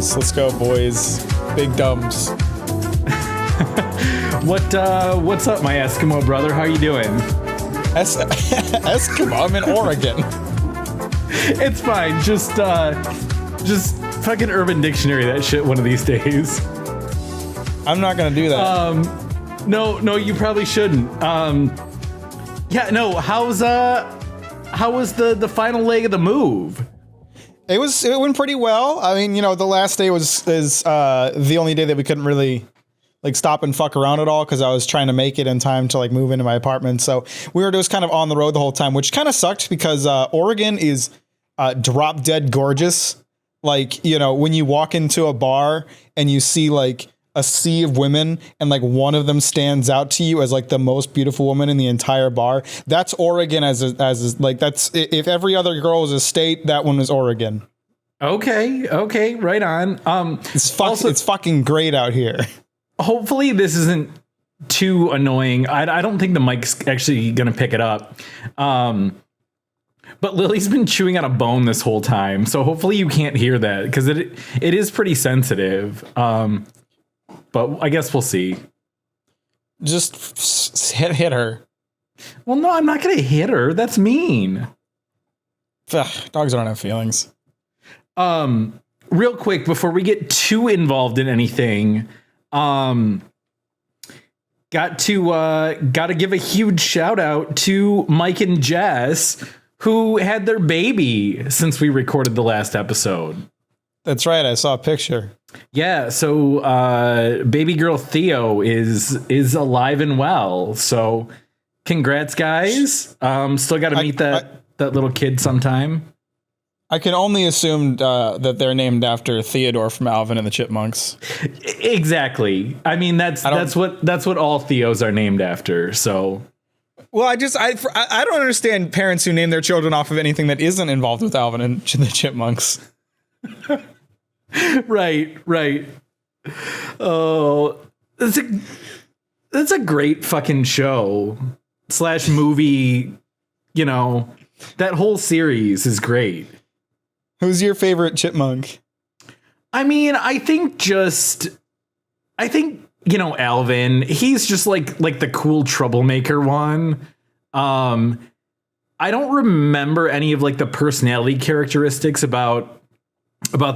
boys. Let's go, boys. Big dubs. What's up, my Eskimo brother? How you doing? Eskimo? I'm in Oregon. It's fine. Just fucking Urban Dictionary that shit one of these days. I'm not gonna do that. No, you probably shouldn't. Yeah, no. How was the final leg of the move? It went pretty well. I mean, the last day is the only day that we couldn't really stop and fuck around at all because I was trying to make it in time to move into my apartment. So we were just kind of on the road the whole time, which kind of sucked because Oregon is drop dead gorgeous. When you walk into a bar and you see a sea of women and one of them stands out to you as the most beautiful woman in the entire bar. That's Oregon that's if every other girl was a state, that one was Oregon. Okay, right on. It's fucking great out here. Hopefully this isn't too annoying. I don't think the mic's actually gonna pick it up. But Lily's been chewing on a bone this whole time, so hopefully you can't hear that because it is pretty sensitive. But I guess we'll see. Just hit her. Well, no, I'm not going to hit her. That's mean. Ugh, dogs don't have feelings. Real quick, before we get too involved in anything, got to give a huge shout out to Mike and Jess, who had their baby since we recorded the last episode. That's right. I saw a picture. Yeah, so baby girl Theo is alive and well. So congrats, guys. Still got to meet that little kid sometime. I can only assume that they're named after Theodore from Alvin and the Chipmunks. Exactly. I mean, that's what all Theos are named after. So, well, I don't understand parents who name their children off of anything that isn't involved with Alvin and the Chipmunks. Right. Oh, that's a great fucking show / movie. That whole series is great. Who's your favorite chipmunk? I mean, I think Alvin. He's just like the cool troublemaker one. I don't remember any of the personality characteristics about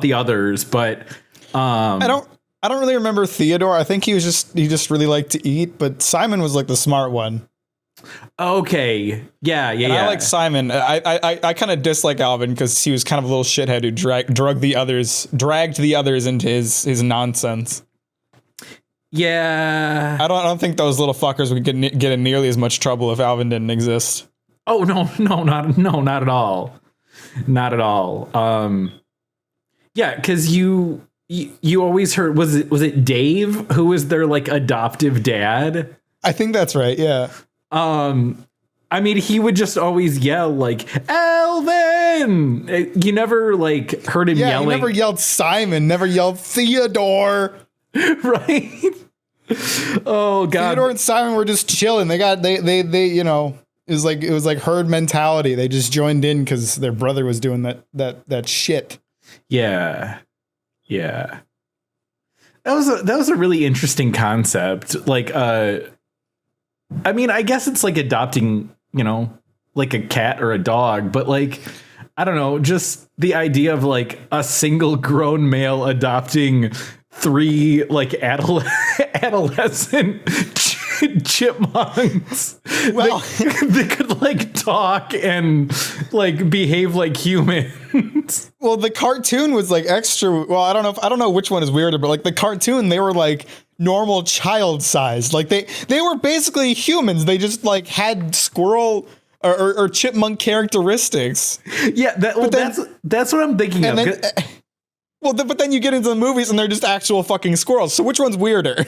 the others, but I don't really remember Theodore. I think he just really liked to eat, but Simon was the smart one. Okay. Yeah. I like Simon. I kind of dislike Alvin because he was kind of a little shithead who dragged the others into his nonsense. Yeah. I don't think those little fuckers would get in nearly as much trouble if Alvin didn't exist. Oh no, not at all. Not at all. Yeah, because you always heard, was it Dave who was their adoptive dad? I think that's right. Yeah. I mean, he would just always yell Alvin. You never heard him yelling. He never yelled Simon. Never yelled Theodore. Right. Oh God. Theodore and Simon were just chilling. They it was like herd mentality. They just joined in because their brother was doing that shit. Yeah. That was a really interesting concept. I mean, I guess it's adopting, a cat or a dog, but I don't know, just the idea of a single grown male adopting 3 adolescent chipmunks. Well, they could talk and behave like humans. Well, the cartoon was extra. Well, I don't know which one is weirder, but the cartoon, they were normal child size. They were basically humans. They just had squirrel or chipmunk characteristics. Yeah, that's what I'm thinking of. But then you get into the movies and they're just actual fucking squirrels. So which one's weirder?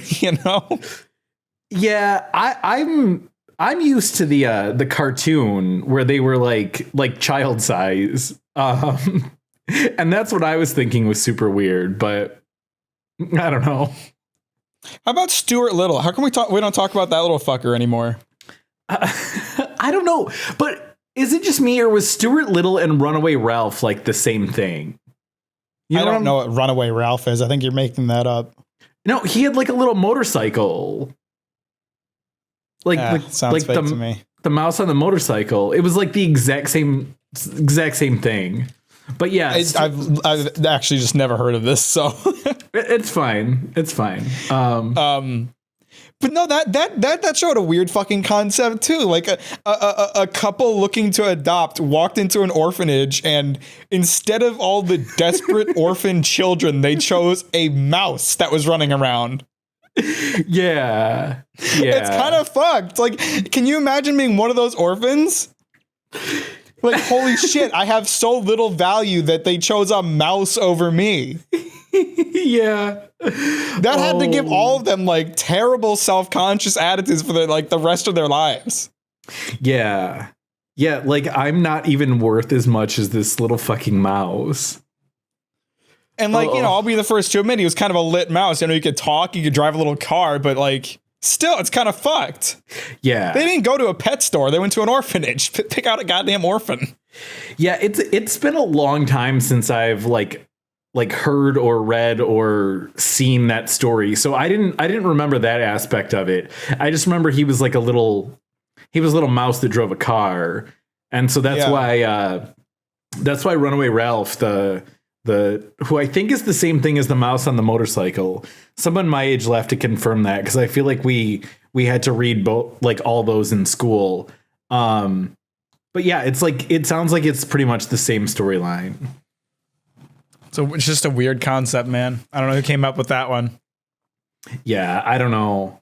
Yeah, I'm used to the cartoon where they were like child size, and that's what I was thinking was super weird. But I don't know. How about Stuart Little? How come we don't talk about that little fucker anymore? I don't know, but is it just me or was Stuart Little and Runaway Ralph the same thing? You I don't know what Runaway Ralph is. I think you're making that up. No, he had like a little motorcycle. Sounds fake to me. The mouse on the motorcycle. It was like the exact same thing. But yeah, I've actually just never heard of this, so it's fine. It's fine. But no, that showed a weird fucking concept too. Like a couple looking to adopt walked into an orphanage, and instead of all the desperate orphan children, they chose a mouse that was running around. Yeah. It's kind of fucked. Like, can you imagine being one of those orphans? Like, holy shit, I have so little value that they chose a mouse over me. Yeah. That had to give all of them like terrible self-conscious attitudes for the rest of their lives. Yeah. Yeah, like I'm not even worth as much as this little fucking mouse. And like, I'll be the first to admit he was kind of a lit mouse. You could talk, you could drive a little car, but like still it's kind of fucked. Yeah. They didn't go to a pet store, they went to an orphanage. Pick out a goddamn orphan. Yeah, it's been a long time since I've like heard or read or seen that story. So I didn't remember that aspect of it. I just remember he was a little mouse that drove a car. And so that's why Runaway Ralph, the who I think is the same thing as the mouse on the motorcycle. Someone my age left to confirm that, because I feel like we had to read both, like all those in school. But yeah, it sounds like it's pretty much the same storyline. So it's just a weird concept, man. I don't know who came up with that one. Yeah, I don't know.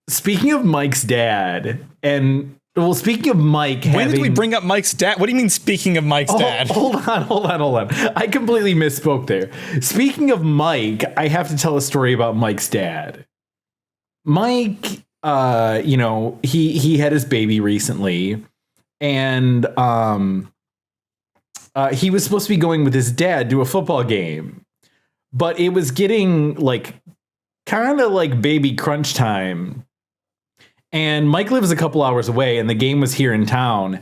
Speaking of Mike's dad, speaking of Mike, when did we bring up Mike's dad? What do you mean, speaking of Mike's dad? Hold on. I completely misspoke there. Speaking of Mike, I have to tell a story about Mike's dad. Mike, he had his baby recently, and he was supposed to be going with his dad to a football game, but it was getting kind of baby crunch time. And Mike lives a couple hours away, and the game was here in town.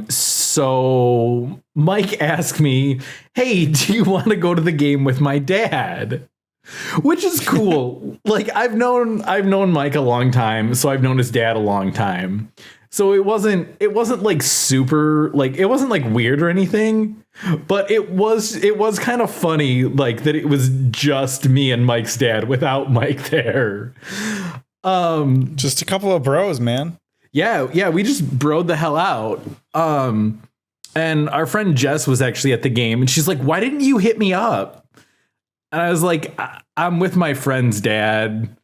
So Mike asked me, "Hey, do you want to go to the game with my dad?" Which is cool. I've known Mike a long time, so I've known his dad a long time. So it wasn't super, it wasn't weird or anything, but it was kind of funny, that it was just me and Mike's dad without Mike there. Just a couple of bros, man. Yeah, we just broed the hell out. And our friend Jess was actually at the game, and she's like, "Why didn't you hit me up?" And I was like, "I'm with my friend's dad,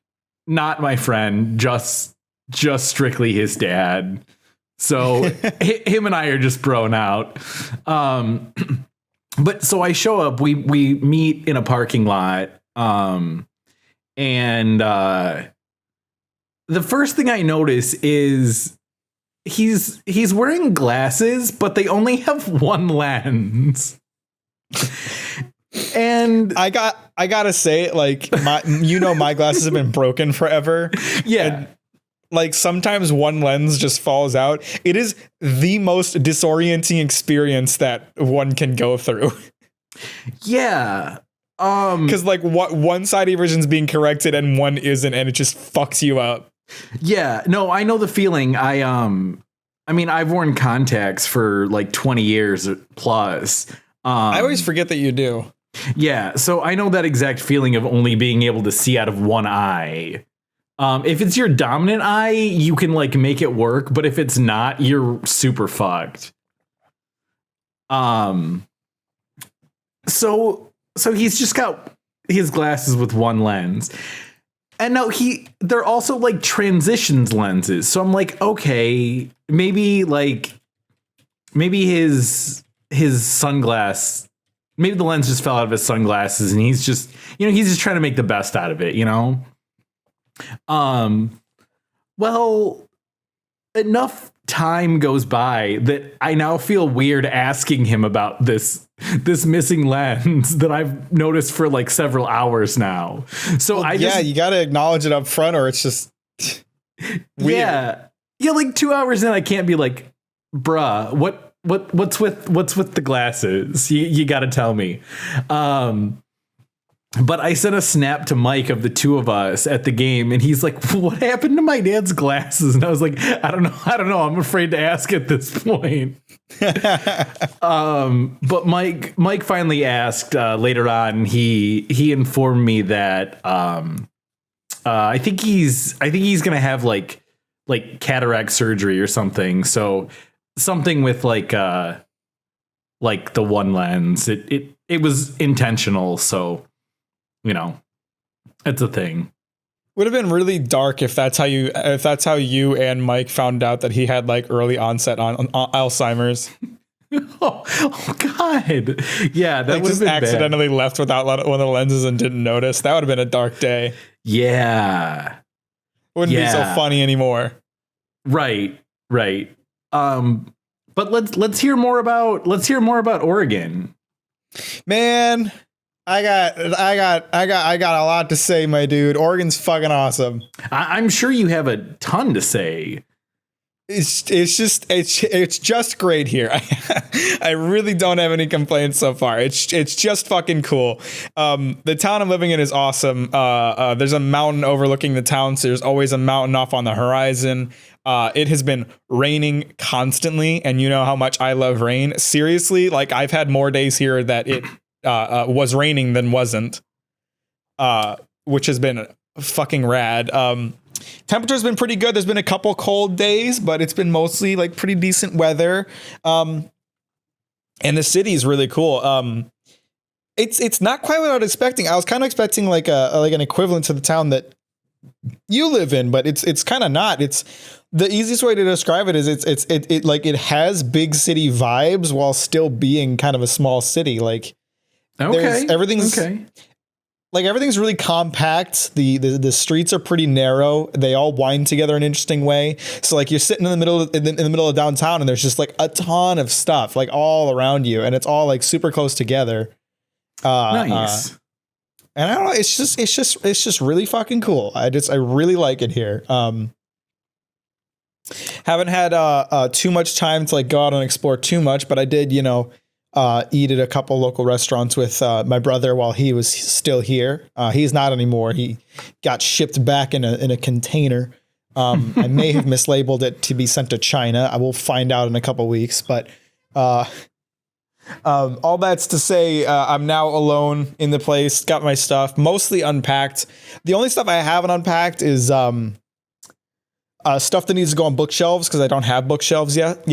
not my friend, just strictly his dad." So him and I are just broing out. But so I show up, we meet in a parking lot. And the first thing I notice is he's wearing glasses, but they only have one lens. And I gotta say, my glasses have been broken forever. Yeah. And, sometimes one lens just falls out. It is the most disorienting experience that one can go through. Yeah. Because one side of your vision is being corrected and one isn't, and it just fucks you up. Yeah, no, I know the feeling. I've worn contacts for 20 years plus. I always forget that you do. Yeah, so I know that exact feeling of only being able to see out of one eye. If it's your dominant eye, you can make it work, but if it's not, you're super fucked. So he's just got his glasses with one lens. And no, they're also transitions lenses. So I'm okay, maybe his sunglass, maybe the lens just fell out of his sunglasses and he's just trying to make the best out of it, Well, enough time goes by that I now feel weird asking him about this missing lens that I've noticed for several hours now. So you got to acknowledge it up front, or it's just weird. Yeah. 2 hours in, I can't be bruh, what's with the glasses? You got to tell me. But I sent a snap to Mike of the two of us at the game, and he's like, "What happened to my dad's glasses?" And I was like, "I don't know. I'm afraid to ask at this point." But Mike finally asked later on. And he informed me that I think he's gonna have like cataract surgery or something. So something with like the one lens. It was intentional. So. You know, it's a thing. Would have been really dark if that's how you and Mike found out that he had like early onset on Alzheimer's. oh God, yeah, that like would just have been accidentally bad. left without one of the lenses and didn't notice. That would have been a dark day. Yeah, Wouldn't be so funny anymore. Right. But let's hear more about Oregon. Man. I got a lot to say, my dude. Oregon's fucking awesome. I'm sure you have a ton to say. It's just great here. I really don't have any complaints so far. It's just fucking cool. The town I'm living in is awesome. There's a mountain overlooking the town, so there's always a mountain off on the horizon. It has been raining constantly, and you know how much I love rain. Seriously, like I've had more days here that it was raining than wasn't, which has been fucking rad. Temperature's been pretty good. There's been a couple cold days, but it's been mostly like pretty decent weather. And the city is really cool. It's not quite what I was expecting. I was kind of expecting like an equivalent to the town that you live in, but it's kind of not. It's the easiest way to describe it is it like it has big city vibes while still being kind of a small city. Like everything's really compact. The streets are pretty narrow. They all wind together in an interesting way. So like you're sitting in the middle of downtown, and there's just like a ton of stuff like all around you, and it's all like super close together. Nice. And I don't know. It's just really fucking cool. I really like it here. Haven't had too much time to like go out and explore too much, but I did, eat at a couple local restaurants with my brother while he was still here. He's not anymore. He got shipped back in a container. I may have mislabeled it to be sent to China. I will find out in a couple weeks, but all that's to say, I'm now alone in the place, got my stuff mostly unpacked. The only stuff I haven't unpacked is stuff that needs to go on bookshelves because I don't have bookshelves yet.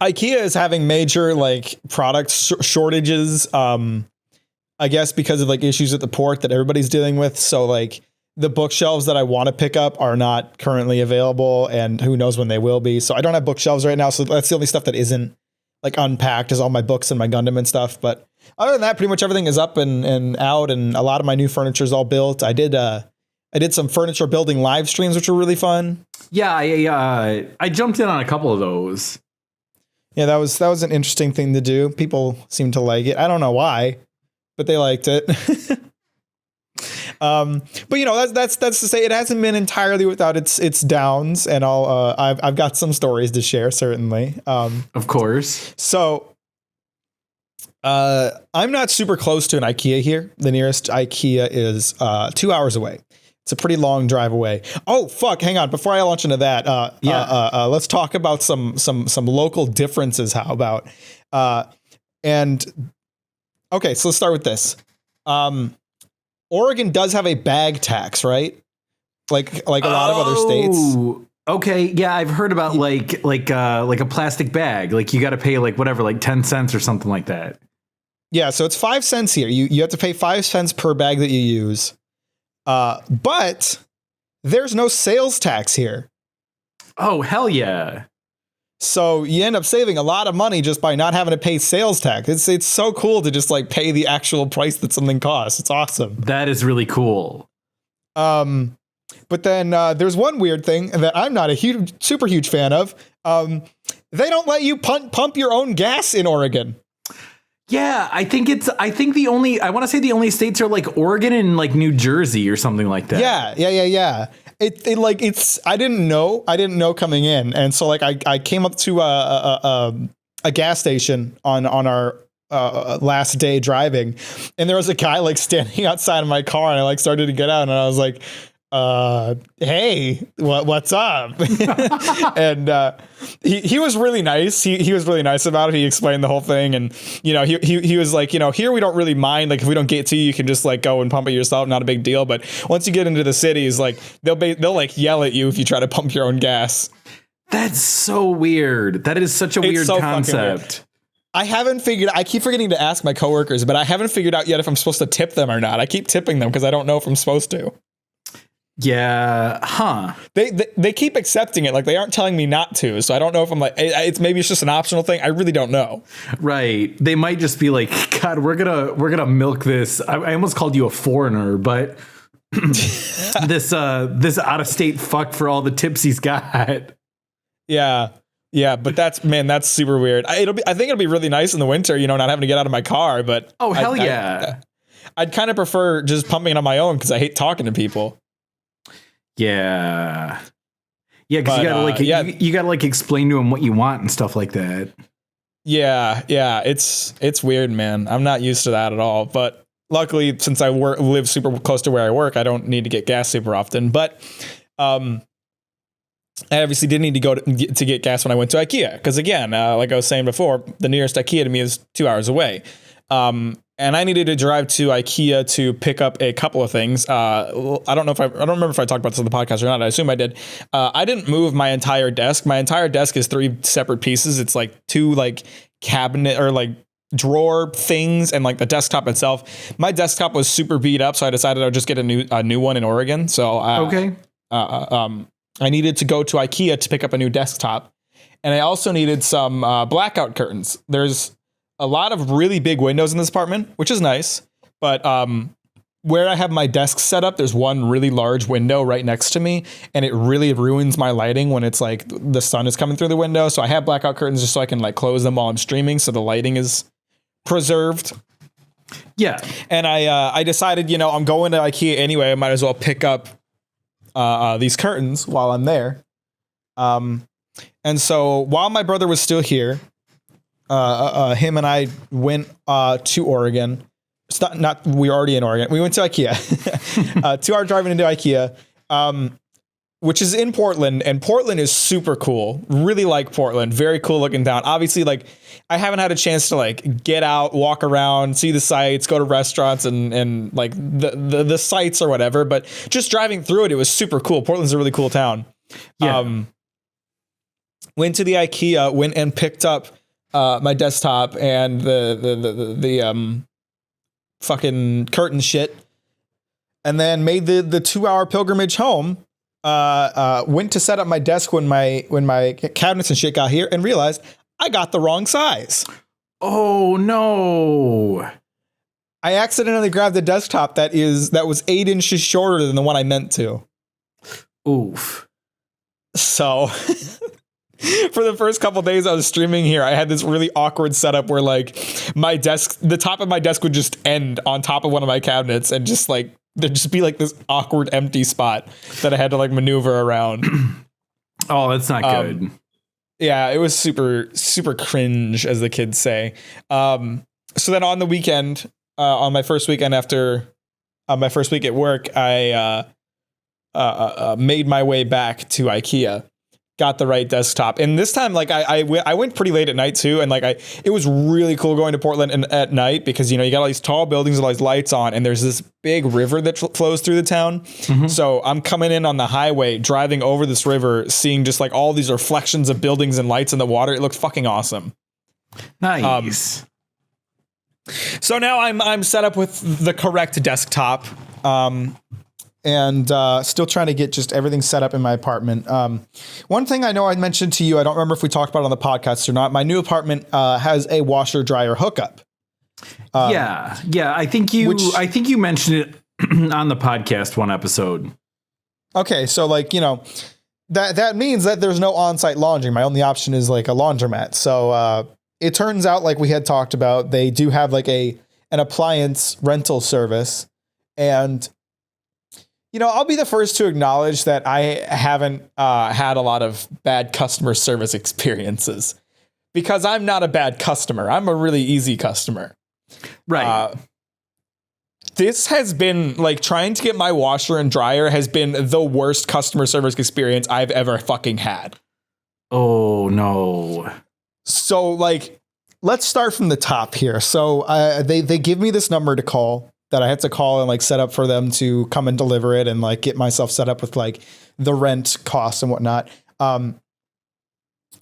IKEA is having major like product shortages, I guess because of like issues at the port that everybody's dealing with. So like the bookshelves that I want to pick up are not currently available, and who knows when they will be. So I don't have bookshelves right now. So that's the only stuff that isn't like unpacked is all my books and my Gundam and stuff. But other than that, pretty much everything is up and out, and a lot of my new furniture is all built. I did some furniture building live streams, which were really fun. Yeah, I jumped in on a couple of those. Yeah, that was an interesting thing to do. People seem to like it. I don't know why, but they liked it. But that's to say it hasn't been entirely without its downs, and I've got some stories to share, certainly. Of course. So I'm not super close to an IKEA here. The nearest IKEA is 2 hours away. It's a pretty long drive away. Oh, fuck. Hang on. Before I launch into that, let's talk about some local differences. How about? Okay, so let's start with this. Oregon does have a bag tax, right? Like a lot of other states. Okay, yeah, I've heard about like a plastic bag. Like you got to pay like whatever, like 10 cents or something like that. Yeah, so it's 5 cents here. You have to pay 5 cents per bag that you use. But there's no sales tax here. Oh, hell yeah. So you end up saving a lot of money just by not having to pay sales tax. It's so cool to just like pay the actual price that something costs. It's awesome. That is really cool. But then there's one weird thing that I'm not a super huge fan of. They don't let you pump your own gas in Oregon. Yeah, I want to say the only states are like Oregon and like New Jersey or something like that. Yeah. I didn't know coming in. And so like I came up to a gas station on our last day driving, and there was a guy like standing outside of my car, and I like started to get out, and I was like, hey, what's up? And he was really nice. He was really nice about it. He explained the whole thing, and he was like, here we don't really mind, like if we don't get to you, you can just like go and pump it yourself, not a big deal. But once you get into the cities, like they'll like yell at you if you try to pump your own gas. That's so weird. That is such a weird concept. Weird. I keep forgetting to ask my coworkers, but I haven't figured out yet if I'm supposed to tip them or not. I keep tipping them because I don't know if I'm supposed to. Yeah. Huh. They keep accepting it. Like they aren't telling me not to. So I don't know if I'm like, maybe it's just an optional thing. I really don't know. Right. They might just be like, God, we're gonna milk this. I almost called you a foreigner, but this out of state fuck for all the tips he's got. Yeah. Yeah. But that's super weird. I think it'll be really nice in the winter, not having to get out of my car, but hell yeah. I'd kind of prefer just pumping it on my own because I hate talking to people. Yeah. Yeah, because you gotta explain to him what you want and stuff like that. Yeah, it's weird, man. I'm not used to that at all. But luckily, since I live super close to where I work, I don't need to get gas super often. But I obviously did need to go to get gas when I went to IKEA because, again, like I was saying before, the nearest IKEA to me is 2 hours away. And I needed to drive to IKEA to pick up a couple of things. I don't remember if I talked about this on the podcast or not. I assume I did. I didn't move my entire desk. My entire desk is 3 separate pieces. It's like 2 like cabinet or like drawer things and like the desktop itself. My desktop was super beat up, so I decided I'd just get a new one in Oregon. So I needed to go to IKEA to pick up a new desktop, and I also needed some blackout curtains. There's a lot of really big windows in this apartment, which is nice. But where I have my desk set up, there's one really large window right next to me, and it really ruins my lighting when it's like the sun is coming through the window. So I have blackout curtains just so I can like close them while I'm streaming, so the lighting is preserved. Yeah. And I decided, I'm going to IKEA anyway. I might as well pick up these curtains while I'm there. And so while my brother was still here, him and I went to Oregon. It's not we were already in Oregon. We went to IKEA. 2 hour driving into IKEA, which is in Portland, and Portland is super cool. Really like Portland. Very cool looking town. Obviously, like I haven't had a chance to like get out, walk around, see the sights, go to restaurants and like the sites or whatever, but just driving through it was super cool. Portland's a really cool town. Yeah. Went to the IKEA, went and picked up my desktop and the fucking curtain shit, and then made the 2 hour pilgrimage home. Went to set up my desk when my cabinets and shit got here, and realized I got the wrong size. Oh no! I accidentally grabbed the desktop that was 8 inches shorter than the one I meant to. Oof. So. For the first couple days I was streaming here, I had this really awkward setup where like the top of my desk would just end on top of one of my cabinets, and just like there'd just be like this awkward empty spot that I had to like maneuver around. Oh, that's not good. Yeah, it was super, super cringe, as the kids say. So then on the weekend, on my first weekend after my first week at work, I made my way back to IKEA. Got the right desktop, and this time, like I went pretty late at night too, and like it was really cool going to Portland at night because you got all these tall buildings with all these lights on, and there's this big river that flows through the town. Mm-hmm. So I'm coming in on the highway, driving over this river, seeing just like all these reflections of buildings and lights in the water. It looks fucking awesome. Nice. So now I'm set up with the correct desktop. And still trying to get just everything set up in my apartment. One thing I know I mentioned to you, I don't remember if we talked about it on the podcast or not. My new apartment has a washer dryer hookup. Yeah. I think you mentioned it on the podcast one episode. Okay, so like that means that there's no on-site laundry. My only option is like a laundromat. So it turns out, like we had talked about, they do have like an appliance rental service, and I'll be the first to acknowledge that I haven't had a lot of bad customer service experiences because I'm not a bad customer. I'm a really easy customer. Right. This has been like trying to get my washer and dryer has been the worst customer service experience I've ever fucking had. Oh, no. So like, let's start from the top here. So they give me this number to call that I have to call and like set up for them to come and deliver it and like get myself set up with like the rent costs and whatnot.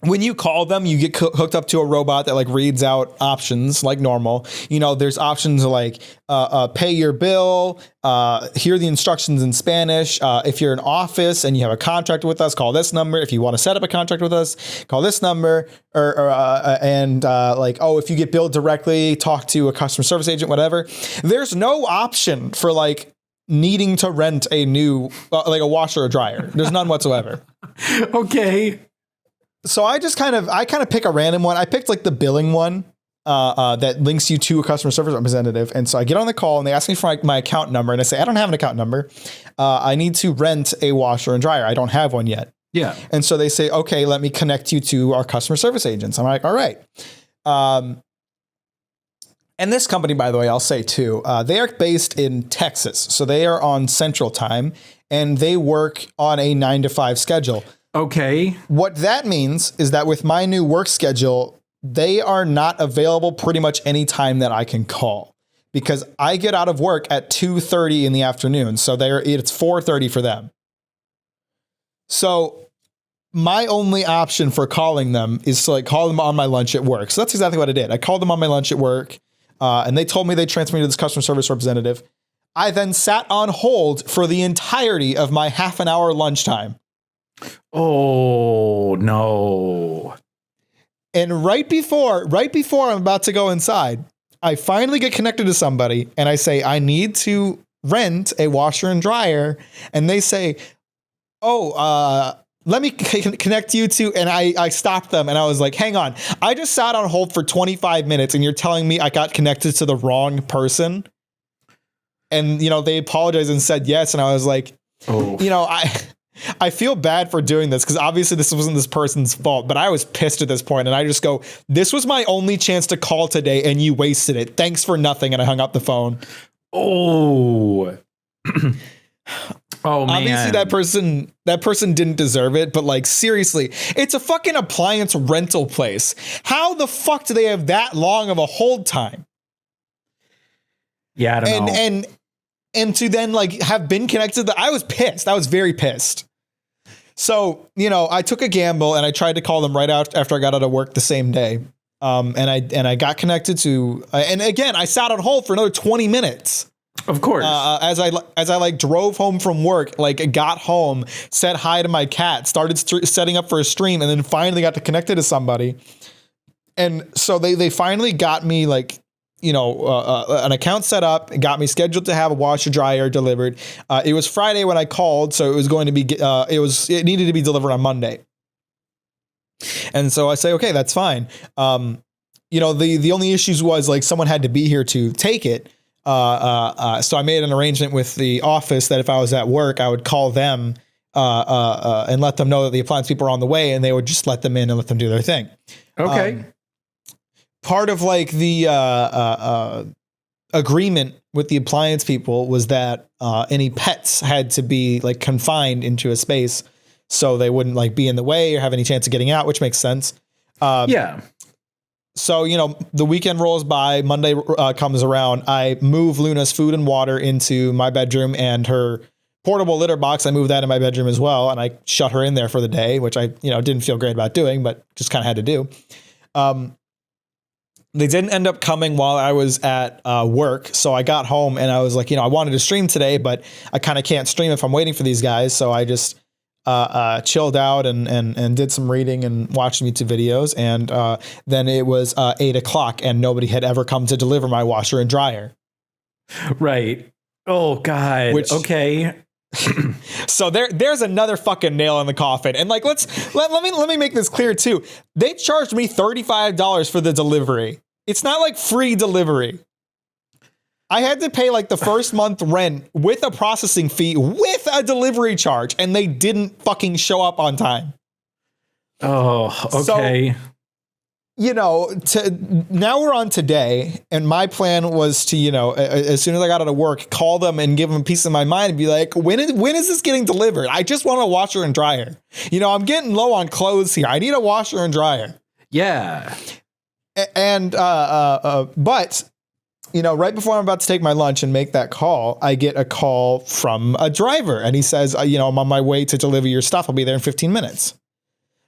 When you call them, you get hooked up to a robot that like reads out options like normal. There's options like pay your bill, hear the instructions in Spanish. If you're an office and you have a contract with us, call this number. If you want to set up a contract with us, call this number. If you get billed directly, talk to a customer service agent, whatever. There's no option for like needing to rent a new like a washer or dryer. There's none whatsoever. Okay. So I kind of pick a random one. I picked like the billing one that links you to a customer service representative. And so I get on the call and they ask me for my account number and I say, I don't have an account number. I need to rent a washer and dryer. I don't have one yet. Yeah. And so they say, okay, let me connect you to our customer service agents. I'm like, all right. And this company, by the way, I'll say too, they are based in Texas. So they are on Central Time and they work on a 9 to 5 schedule. Okay. What that means is that with my new work schedule, they are not available pretty much any time that I can call because I get out of work at 2:30 in the afternoon. So it's 4:30 for them. So my only option for calling them is to like call them on my lunch at work. So that's exactly what I did. I called them on my lunch at work and they told me they'd transfer me to this customer service representative. I then sat on hold for the entirety of my half an hour lunchtime. Oh, no. And right before I'm about to go inside, I finally get connected to somebody and I say, I need to rent a washer and dryer. And they say, let me connect you to, and I stopped them and I was like, hang on. I just sat on hold for 25 minutes and you're telling me I got connected to the wrong person. And, they apologized and said yes. And I was like, I feel bad for doing this because obviously this wasn't this person's fault, but I was pissed at this point and I just go, this was my only chance to call today and you wasted it. Thanks for nothing. And I hung up the phone. Oh, oh man. Obviously that person didn't deserve it, but like seriously, it's a fucking appliance rental place. How the fuck do they have that long of a hold time? Yeah, I don't know. And to then like have been connected, I was pissed. I was very pissed. So, I took a gamble and I tried to call them right after I got out of work the same day. And I got connected to, and again, I sat on hold for another 20 minutes. Of course. As I like drove home from work, like got home, said hi to my cat, started setting up for a stream, and then finally got to connected to somebody. And so they finally got me like, an account set up and got me scheduled to have a washer dryer delivered. It was Friday when I called, so it was going to be, it needed to be delivered on Monday. And so I say, okay, that's fine. The only issues was like someone had to be here to take it. So I made an arrangement with the office that if I was at work, I would call them, and let them know that the appliance people are on the way and they would just let them in and let them do their thing. Okay. Part of like the agreement with the appliance people was that any pets had to be like confined into a space so they wouldn't like be in the way or have any chance of getting out, which makes sense. Yeah. So, the weekend rolls by, Monday comes around. I move Luna's food and water into my bedroom and her portable litter box. I moved that in my bedroom as well. And I shut her in there for the day, which I, didn't feel great about doing, but just kind of had to do. They didn't end up coming while I was at work. So I got home and I was like, I wanted to stream today, but I kind of can't stream if I'm waiting for these guys. So I just chilled out and did some reading and watched YouTube videos. And then it was 8 o'clock and nobody had ever come to deliver my washer and dryer. Right. Oh, God. Okay. So there's another fucking nail in the coffin. And like, let me make this clear too. They charged me $35 for the delivery. It's not like free delivery. I had to pay like the first month rent with a processing fee with a delivery charge, and they didn't fucking show up on time. Oh, okay. So, now we're on today, and my plan was to, as soon as I got out of work, call them and give them a piece of my mind and be like, when is this getting delivered? I just want a washer and dryer. I'm getting low on clothes here. I need a washer and dryer. Yeah. And, but, right before I'm about to take my lunch and make that call, I get a call from a driver, and he says, I'm on my way to deliver your stuff. I'll be there in 15 minutes.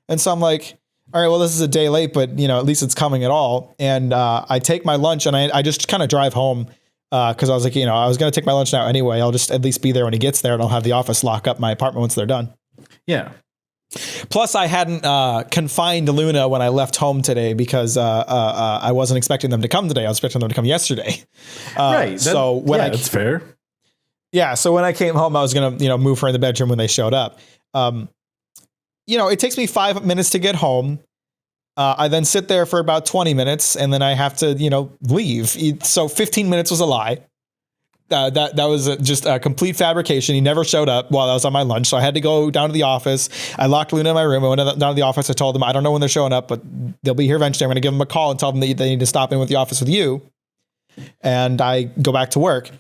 And so I'm like, all right, well, this is a day late, but at least it's coming at all. And I take my lunch, and I just kind of drive home because I was like, I was going to take my lunch now anyway. I'll just at least be there when he gets there, and I'll have the office lock up my apartment once they're done. Yeah. Plus, I hadn't confined Luna when I left home today because I wasn't expecting them to come today. I was expecting them to come yesterday. Right. That's fair. Yeah. So when I came home, I was going to move her in the bedroom when they showed up. It takes me 5 minutes to get home. I then sit there for about 20 minutes, and then I have to, leave. So 15 minutes was a lie. That was just a complete fabrication. He never showed up while I was on my lunch, so I had to go down to the office. I locked Luna in my room. I went down to the office. I told them, I don't know when they're showing up, but they'll be here eventually. I'm going to give them a call and tell them that they need to stop in with the office with you. And I go back to work.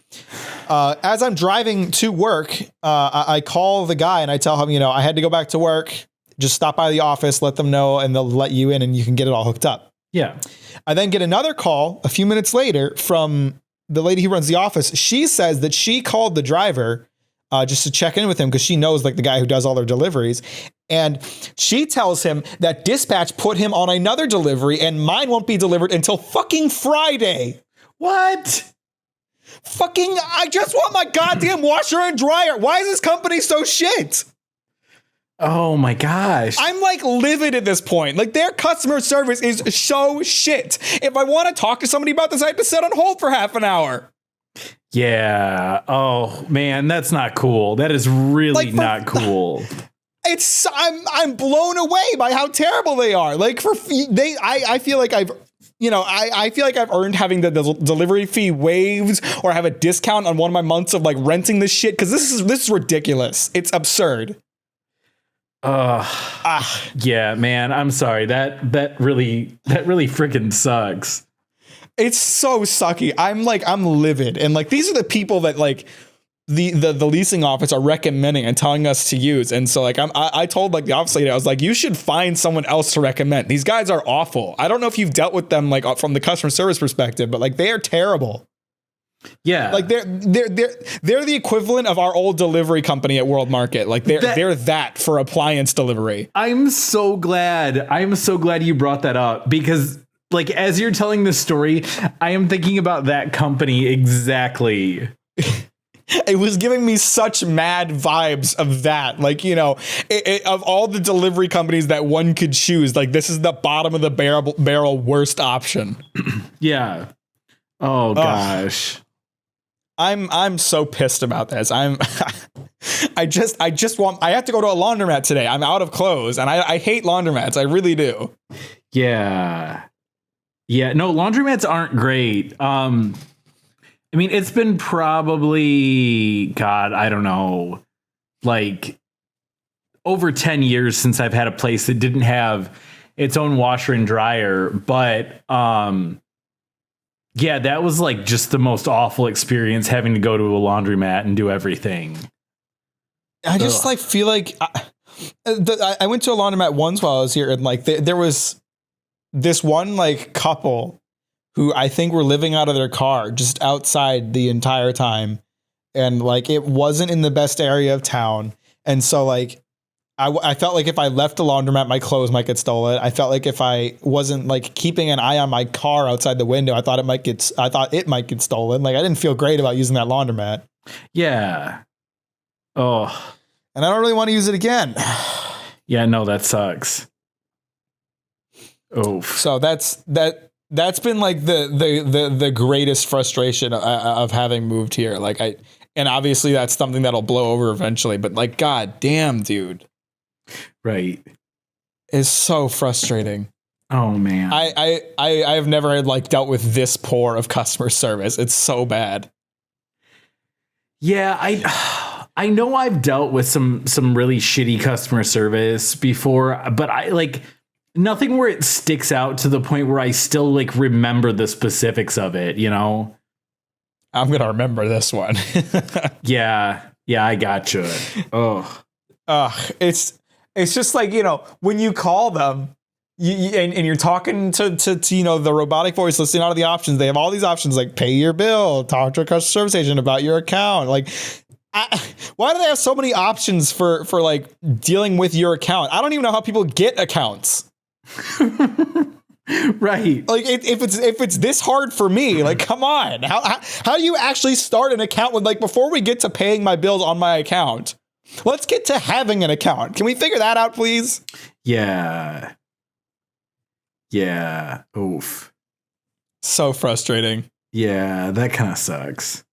As I'm driving to work, I call the guy and I tell him, I had to go back to work. Just stop by the office, let them know, and they'll let you in and you can get it all hooked up. Yeah. I then get another call a few minutes later from the lady who runs the office. She says that she called the driver just to check in with him because she knows like the guy who does all their deliveries. And she tells him that dispatch put him on another delivery and mine won't be delivered until fucking Friday. What? Fucking, I just want my goddamn washer and dryer. Why is this company so shit? Oh my gosh. I'm like livid at this point. Like their customer service is so shit. If I want to talk to somebody about this, I have to sit on hold for half an hour. Yeah. Oh man, that's not cool. That is really not cool. I'm blown away by how terrible they are. Like I feel like I feel like I've earned having the delivery fee waived or have a discount on one of my months of like renting this shit. Cause this is ridiculous. It's absurd. Yeah, man, I'm sorry. That really freaking sucks. It's so sucky. I'm livid. And like, these are the people that like the leasing office are recommending and telling us to use. And so like, I told like the office lady, I was like, you should find someone else to recommend. These guys are awful. I don't know if you've dealt with them like from the customer service perspective, but like they are terrible. Yeah. Like they're the equivalent of our old delivery company at World Market. Like they're that for appliance delivery. I'm so glad you brought that up because like as you're telling this story, I am thinking about that company exactly. It was giving me such mad vibes of that. Like, of all the delivery companies that one could choose, like this is the bottom of the barrel worst option. Yeah. Oh gosh. I'm so pissed about this. I have to go to a laundromat today. I'm out of clothes and I hate laundromats. I really do. Yeah. Yeah. No, laundromats aren't great. I mean, it's been probably, God, I don't know, like over 10 years since I've had a place that didn't have its own washer and dryer. But, yeah, that was like just the most awful experience having to go to a laundromat and do everything. I just like feel like I went to a laundromat once while I was here and like there was this one like couple who I think were living out of their car just outside the entire time. And like it wasn't in the best area of town. And so like I felt like if I left the laundromat, my clothes might get stolen. I felt like if I wasn't like keeping an eye on my car outside the window, I thought it might get stolen. Like I didn't feel great about using that laundromat. Yeah. Oh. And I don't really want to use it again. Yeah, no, that sucks. Oh. So that's been like the greatest frustration of having moved here. Like and obviously that's something that'll blow over eventually, but like, God damn, dude. Right. It's so frustrating. Oh man. I have never had like dealt with this poor of customer service. It's so bad. Yeah, I know I've dealt with some really shitty customer service before, but I like nothing where it sticks out to the point where I still like remember the specifics of it, you know? I'm going to remember this one. Yeah, I gotcha. Oh. It's just like, you know, when you call them and you're talking to, you know, the robotic voice listening out of the options, they have all these options like pay your bill, talk to a customer service agent about your account. Like, why do they have so many options for like dealing with your account? I don't even know how people get accounts. Right. Like if it's this hard for me, like, come on. How do you actually start an account with, like, before we get to paying my bills on my account? Let's get to having an account. Can we figure that out, please? Yeah. Oof. So frustrating. Yeah, that kind of sucks.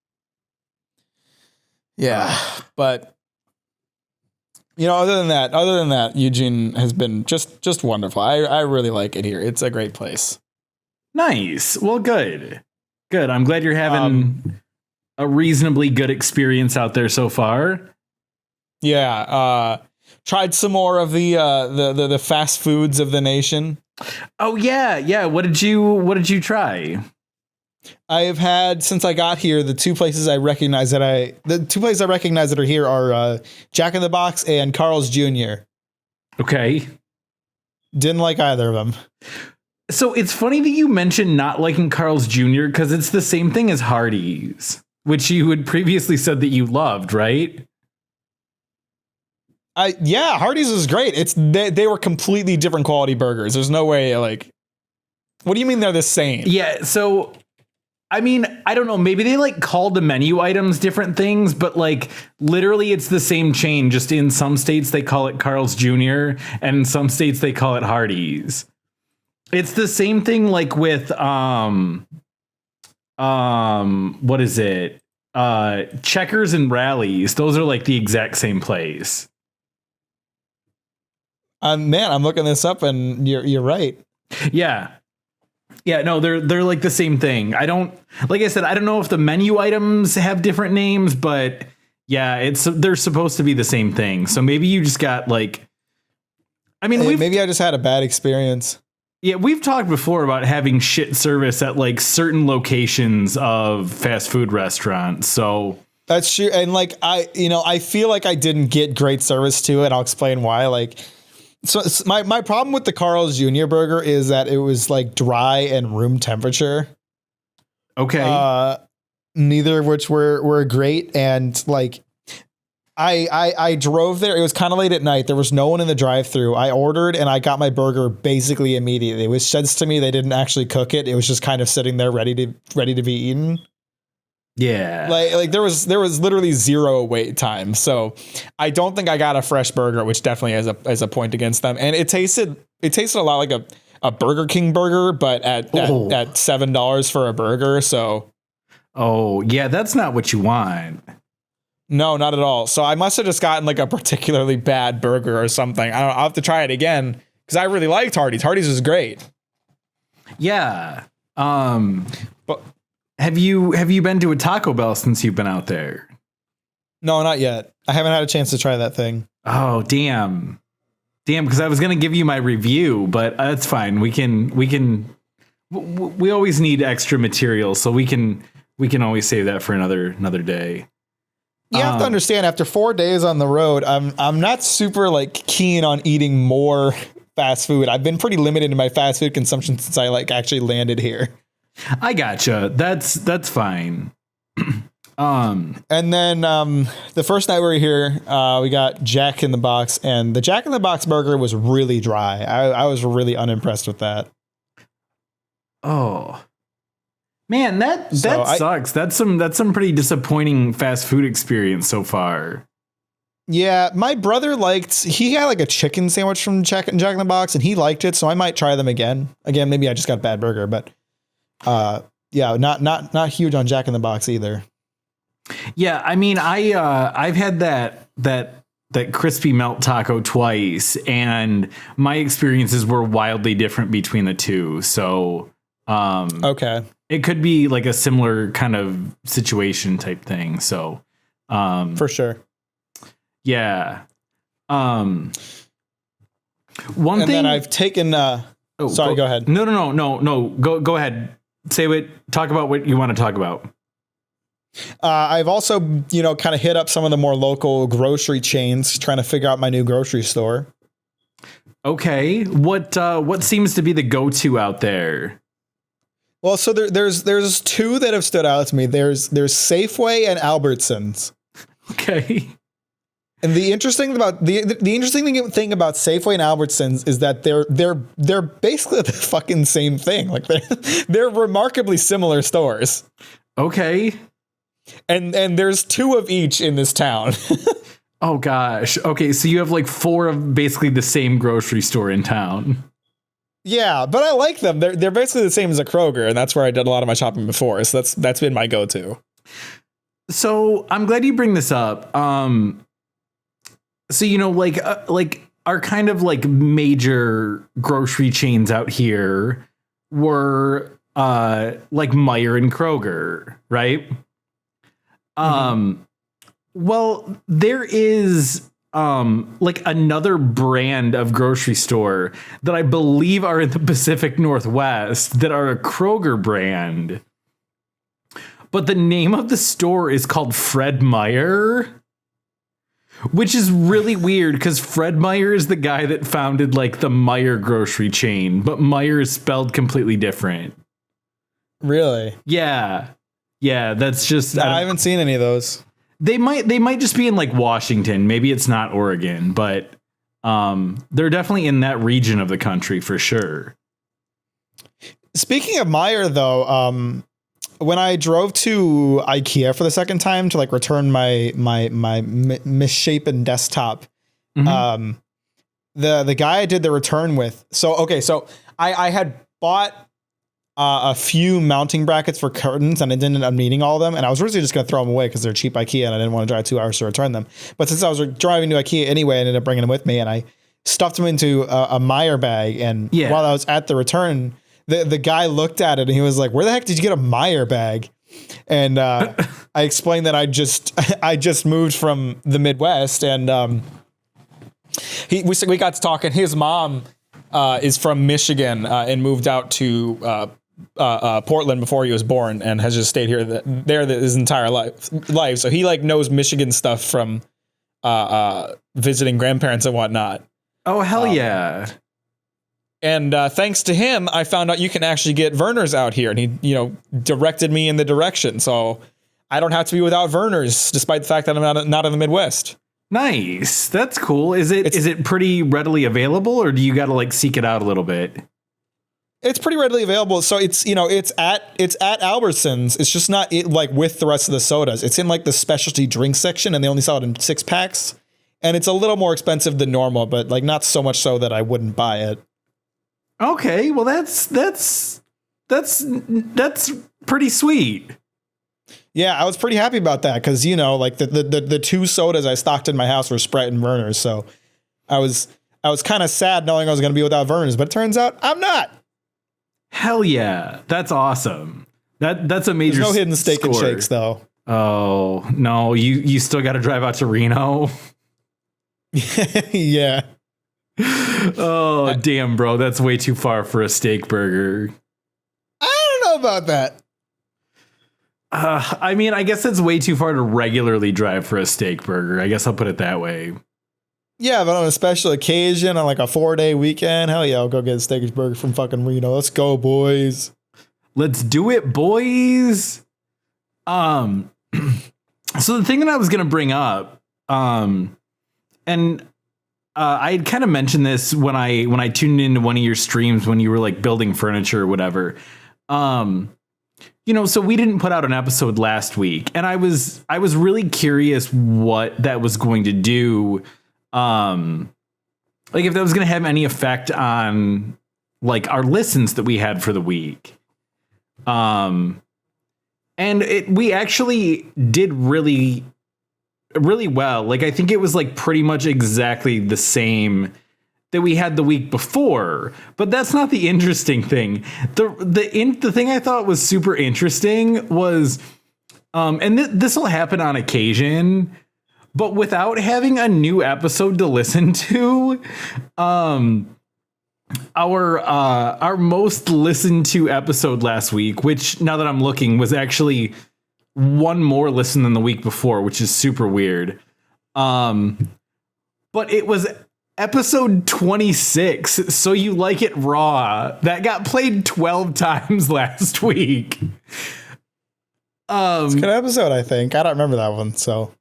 Yeah, but you know, other than that, Eugene has been just wonderful. I really like it here. It's a great place. Nice. Well, good. I'm glad you're having a reasonably good experience out there so far. Yeah. Tried some more of the fast foods of the nation. Oh yeah. What did you try? I have had, since I got here, the two places I recognize that are here are Jack in the Box and Carl's Jr. Okay. Didn't like either of them. So it's funny that you mentioned not liking Carl's Jr. because it's the same thing as Hardee's, which you had previously said that you loved, right? Yeah, Hardee's is great. They were completely different quality burgers. There's no way, like, what do you mean they're the same? Yeah, so I mean, I don't know, maybe they like called the menu items different things, but like literally it's the same chain, just in some states they call it Carl's Jr. and in some states they call it Hardee's. It's the same thing like with what is it? Checkers and Rallies. Those are like the exact same place. Man, I'm looking this up and you're right. Yeah. Yeah, no, they're like the same thing. Like I said, I don't know if the menu items have different names, but yeah, they're supposed to be the same thing. So maybe you just got like, I mean, maybe I just had a bad experience. Yeah, we've talked before about having shit service at like certain locations of fast food restaurants. So that's true. And like, I feel like I didn't get great service to it. I'll explain why. Like, so my problem with the Carl's Jr. burger is that it was like dry and room temperature. Okay. Neither of which were great. And like, I drove there. It was kind of late at night. There was no one in the drive-thru. I ordered and I got my burger basically immediately. It was sense to me they didn't actually cook it. It was just kind of sitting there ready to be eaten. Yeah. Like there was literally zero wait time. So I don't think I got a fresh burger, which definitely has a point against them. And it tasted a lot like a Burger King burger, but at $7 for a burger. So oh yeah, that's not what you want. No, not at all. So I must have just gotten like a particularly bad burger or something. I don't know. I'll have to try it again because I really liked Hardee's. Hardee's is great. Yeah. But have you been to a Taco Bell since you've been out there? No, not yet. I haven't had a chance to try that thing. Oh, damn. Because I was going to give you my review, but that's fine. We always need extra material, so we can always save that for another day. You have to understand, after 4 days on the road, I'm not super like keen on eating more fast food. I've been pretty limited in my fast food consumption since I like actually landed here. I gotcha. That's fine. And then the first night we were here, we got Jack in the Box, and the Jack in the Box burger was really dry. I was really unimpressed with that. Oh. Man, that sucks. That's some pretty disappointing fast food experience so far. Yeah, my brother he had like a chicken sandwich from Jack in the Box and he liked it, so I might try them again. Again, maybe I just got a bad burger, but yeah, not huge on Jack in the Box either. Yeah, I mean, I've had that crispy melt taco twice, and my experiences were wildly different between the two. So, okay, it could be like a similar kind of situation type thing. So, for sure. Yeah. One and thing then I've taken. Sorry, go ahead. No. Go ahead. Talk about what you want to talk about. I've also, kind of hit up some of the more local grocery chains, trying to figure out my new grocery store. Okay, what seems to be the go-to out there? Well, so there's two that have stood out to me. There's Safeway and Albertsons. Okay. And the interesting thing about Safeway and Albertsons is that they're basically the fucking same thing. Like they're remarkably similar stores. Okay. And there's two of each in this town. Oh gosh. Okay, so you have like four of basically the same grocery store in town. Yeah, but I like them. They're basically the same as a Kroger, and that's where I did a lot of my shopping before. So that's been my go-to. So I'm glad you bring this up. So like our kind of like major grocery chains out here were like Meijer and Kroger, right? Well, there is like another brand of grocery store that I believe are in the Pacific Northwest that are a Kroger brand. But the name of the store is called Fred Meyer, which is really weird because Fred Meyer is the guy that founded like the Meyer grocery chain, but Meyer is spelled completely different. Really? Yeah. Yeah, that's just... I haven't seen any of those. They might just be in like Washington. Maybe it's not Oregon, but they're definitely in that region of the country for sure. Speaking of Meijer, though, when I drove to IKEA for the second time to like return my misshapen desktop, the guy I did the return with. So I had bought a few mounting brackets for curtains, and I didn't end up needing all of them. And I was originally just going to throw them away because they're cheap IKEA, and I didn't want to drive 2 hours to return them. But since I was driving to IKEA anyway, I ended up bringing them with me, and I stuffed them into a Meijer bag. And while I was at the return, the guy looked at it and he was like, "Where the heck did you get a Meijer bag?" And I explained that I just moved from the Midwest, and we got to talking. His mom is from Michigan and moved out to Portland before he was born, and has just stayed here his entire life. So he like knows Michigan stuff from visiting grandparents and whatnot. Oh hell yeah! And thanks to him, I found out you can actually get Vernors out here, and he directed me in the direction. So I don't have to be without Vernors, despite the fact that I'm not in the Midwest. Nice, that's cool. Is it pretty readily available, or do you got to like seek it out a little bit? It's pretty readily available. So it's at Albertsons. It's just not like with the rest of the sodas. It's in like the specialty drink section, and they only sell it in 6-packs. And it's a little more expensive than normal, but like not so much so that I wouldn't buy it. Okay, well that's pretty sweet. Yeah, I was pretty happy about that because like the two sodas I stocked in my house were Sprite and Vernors. So I was kind of sad knowing I was going to be without Vernors, but it turns out I'm not. Hell yeah, that's awesome. That's a major. There's no hidden steak and shakes though. Oh no, you still got to drive out to Reno. Yeah. Oh damn, bro, that's way too far for a steak burger. I don't know about that. I mean, I guess it's way too far to regularly drive for a steak burger. I guess I'll put it that way. Yeah, but on a special occasion, on like a 4-day weekend, hell yeah, I'll go get a steak burger from fucking Reno. Let's go, boys. Let's do it, boys. So the thing that I was gonna bring up, and I had kind of mentioned this when I tuned into one of your streams when you were like building furniture or whatever. So we didn't put out an episode last week, and I was really curious what that was going to do. Like if that was going to have any effect on like our listens that we had for the week. And we actually did really really well. Like, I think it was like pretty much exactly the same that we had the week before, but that's not the interesting thing. The thing I thought was super interesting was, and this will happen on occasion, but without having a new episode to listen to, our most listened to episode last week, which now that I'm looking was actually one more listen than the week before, which is super weird. But it was episode 26, So You Like It Raw, that got played 12 times last week. It's a good episode, I think. I don't remember that one, so.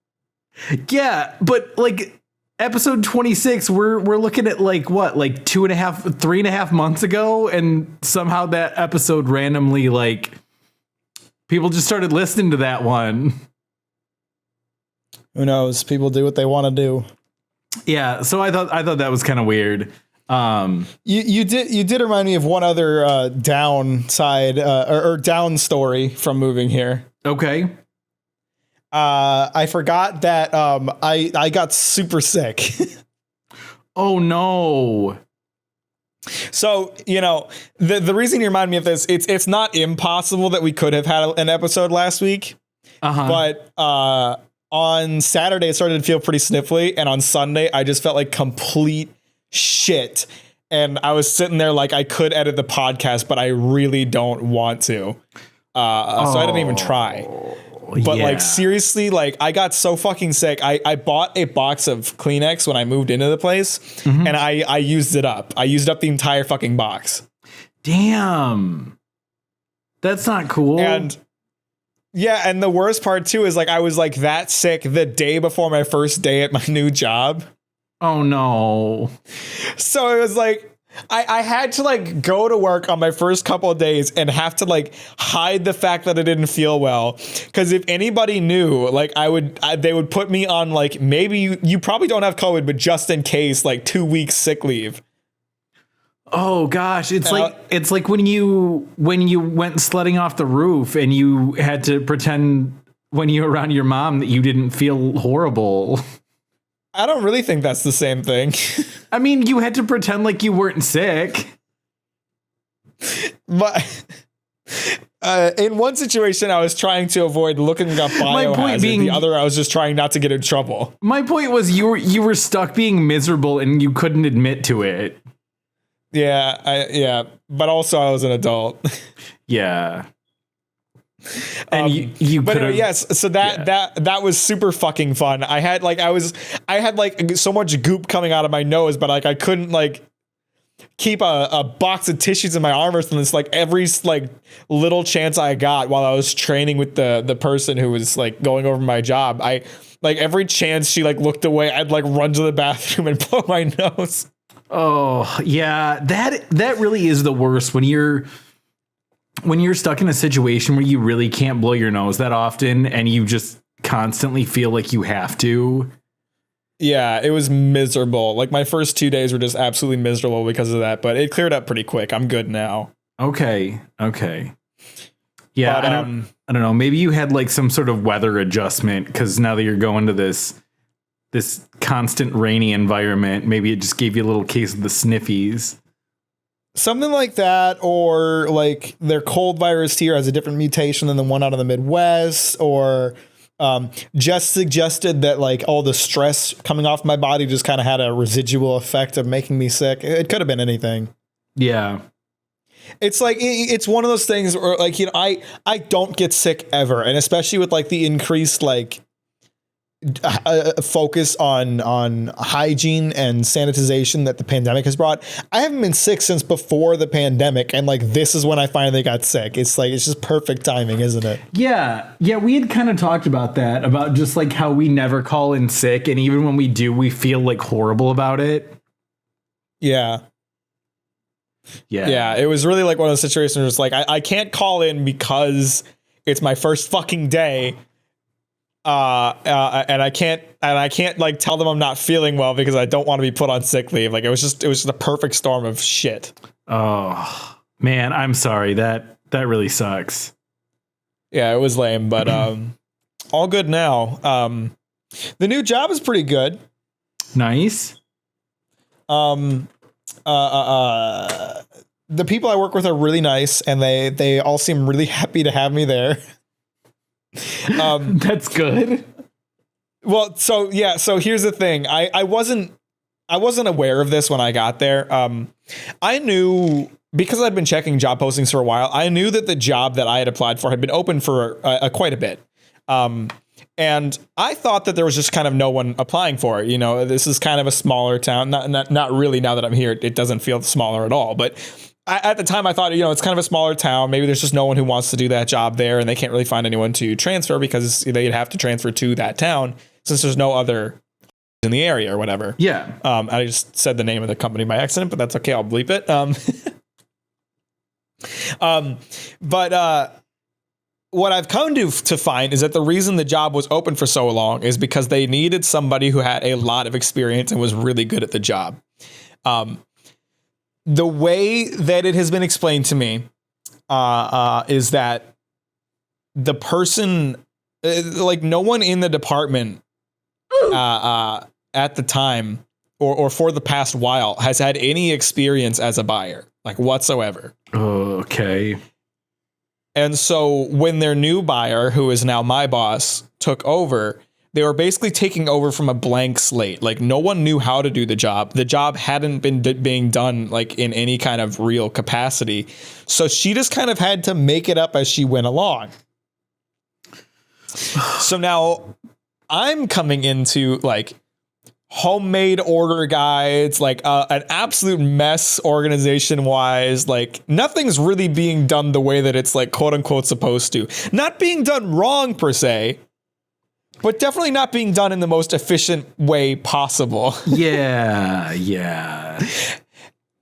Yeah, but like episode 26, we're looking at like what, like 3.5 months ago, and somehow that episode randomly, like, people just started listening to that one. Who knows? People do what they want to do. Yeah, so I thought that was kind of weird. You did remind me of one other downside or down story from moving here. Okay. I forgot that I got super sick. Oh no. So, you know, the reason you remind me of this, it's not impossible that we could have had an episode last week. But on Saturday it started to feel pretty sniffly, and on Sunday I just felt like complete shit. And I was sitting there like I could edit the podcast, but I really don't want to. So I didn't even try. But like, seriously, like, I got so fucking sick. I bought a box of Kleenex when I moved into the place, and I used it up. I used up the entire fucking box. Damn. That's not cool. And yeah, and the worst part too is like I was like that sick the day before my first day at my new job. Oh no. So it was like I had to like go to work on my first couple of days and have to like hide the fact that I didn't feel well, because if anybody knew, like they would put me on like, maybe you probably don't have COVID, but just in case, like 2 weeks sick leave. Oh gosh, it's like when you went sledding off the roof and you had to pretend when you were around your mom that you didn't feel horrible. I don't really think that's the same thing. I mean, you had to pretend like you weren't sick. But in one situation, I was trying to avoid looking up biohazard. The other, I was just trying not to get in trouble. My point was you were stuck being miserable and you couldn't admit to it. Yeah, but also I was an adult. Yeah. And you but anyway, yes, so that was super fucking fun. I had like so much goop coming out of my nose, but like I couldn't like keep a box of tissues in my arm or something. It's like every like little chance I got while I was training with the person who was like going over my job, I like every chance she like looked away, I'd like run to the bathroom and blow my nose. Oh yeah, that really is the worst when you're stuck in a situation where you really can't blow your nose that often and you just constantly feel like you have to. Yeah, it was miserable. Like my first 2 days were just absolutely miserable because of that, but it cleared up pretty quick. I'm good now. Okay. Yeah, but, I don't know. Maybe you had like some sort of weather adjustment because now that you're going to this constant rainy environment, maybe it just gave you a little case of the sniffies. Something like that, or like their cold virus here has a different mutation than the one out of the Midwest, or just suggested that like all the stress coming off my body just kind of had a residual effect of making me sick. It could have been anything. Yeah. It's like, it's one of those things where like, you know, I don't get sick ever. And especially with like the increased like focus on hygiene and sanitization that the pandemic has brought. I haven't been sick since before the pandemic, and like this is when I finally got sick. It's like, it's just perfect timing, isn't it? Yeah, we had kind of talked about that, about just like how we never call in sick, and even when we do, we feel like horrible about it. Yeah, it was really like one of those situations where it's like I can't call in because it's my first fucking day. And I can't like tell them I'm not feeling well because I don't want to be put on sick leave. Like it was just a perfect storm of shit. Oh man, I'm sorry. That really sucks. Yeah, it was lame, but all good now. The new job is pretty good. Nice. The people I work with are really nice, and they all seem really happy to have me there. That's good. Well, so here's the thing. I wasn't aware of this when I got there. I knew, because I'd been checking job postings for a while, I knew that the job that I had applied for had been open for quite a bit. And I thought that there was just kind of no one applying for it. You know, this is kind of a smaller town. Not really. Now that I'm here, it doesn't feel smaller at all. But at the time, I thought, it's kind of a smaller town. Maybe there's just no one who wants to do that job there, and they can't really find anyone to transfer because they'd have to transfer to that town since there's no other in the area or whatever. Yeah. I just said the name of the company by accident, but that's okay. I'll bleep it. But what I've come to find is that the reason the job was open for so long is because they needed somebody who had a lot of experience and was really good at the job. The way that it has been explained to me is that the person, no one in the department at the time or for the past while has had any experience as a buyer, whatsoever. Okay. And so when their new buyer, who is now my boss, took over, they were basically taking over from a blank slate. No one knew how to do the job. The job hadn't been being done in any kind of real capacity. So she just kind of had to make it up as she went along. So now I'm coming into homemade order guides, an absolute mess organization wise. Nothing's really being done the way that it's quote unquote supposed to. Not being done wrong per se, but definitely not being done in the most efficient way possible. Yeah.